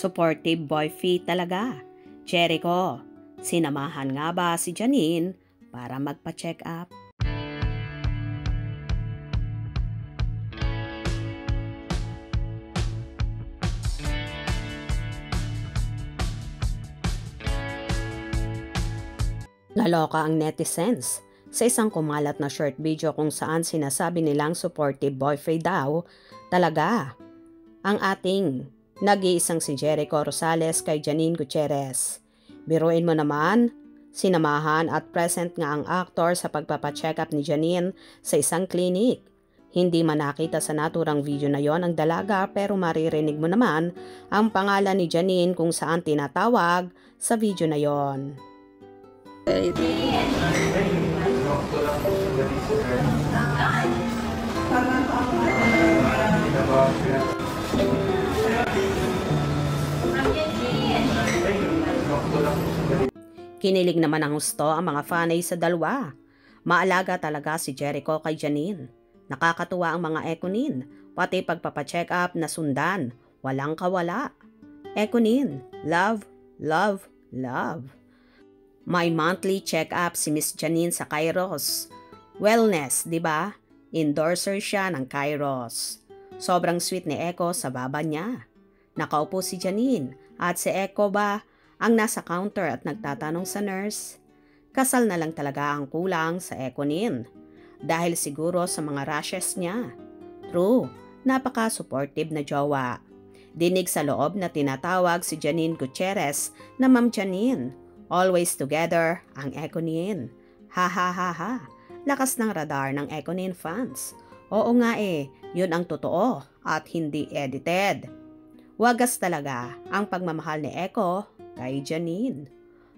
Supportive boyfriend talaga. Jericho, sinamahan nga ba si Janine para magpa-check up? Naloka ang netizens sa isang kumalat na short video kung saan sinasabi nilang supportive boyfriend daw talaga ang ating nag-iisang si Jericho Rosales kay Janine Gutierrez. Biruin mo naman, sinamahan at present nga ang aktor sa pagpapacheck up ni Janine sa isang clinic. Hindi man nakita sa naturang video na yon ang dalaga pero maririnig mo naman ang pangalan ni Janine kung saan tinatawag sa video na yon. Kinilig naman ang husto ang mga fanay sa dalawa. Maalaga talaga si Jericho kay Janine. Nakakatuwa ang mga Ekonin, pati pagpapacheck up na sundan. Walang kawala. Ekonin, love, love, love. May monthly check-up si Miss Janine sa Kairos. Wellness, di ba? Endorser siya ng Kairos. Sobrang sweet ni Eko sa baba niya. Nakaupo si Janine at si Eko ba ang nasa counter at nagtatanong sa nurse. Kasal na lang talaga ang kulang sa Ekonin dahil siguro sa mga rashes niya. True, napaka-supportive na jowa. Dinig sa loob na tinatawag si Janine Gutierrez na Ma'am Janine. Always together ang Ekonin. Ha ha ha ha. Lakas ng radar ng Ekonin fans. Oo nga yun ang totoo at hindi edited. Wagas talaga ang pagmamahal ni Eko kay Janine.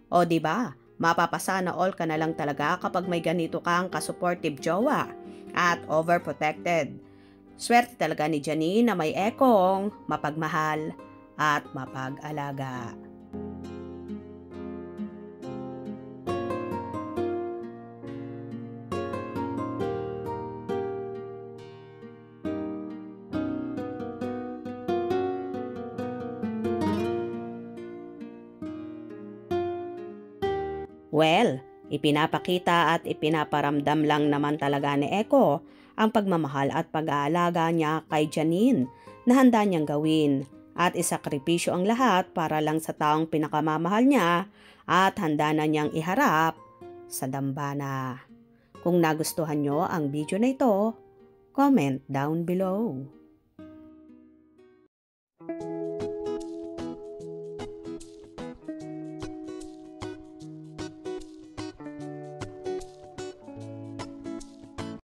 O diba, mapapasana all ka na lang talaga kapag may ganito kang ka-supportive jowa at overprotected. Swerte talaga ni Janine na may Ekong mapagmahal at mapag-alaga. Well, ipinapakita at ipinaparamdam lang naman talaga ni Eko ang pagmamahal at pag-aalaga niya kay Janine na handa niyang gawin at isakripisyo ang lahat para lang sa taong pinakamamahal niya at handa na niyang iharap sa dambana. Kung nagustuhan niyo ang video na ito, comment down below.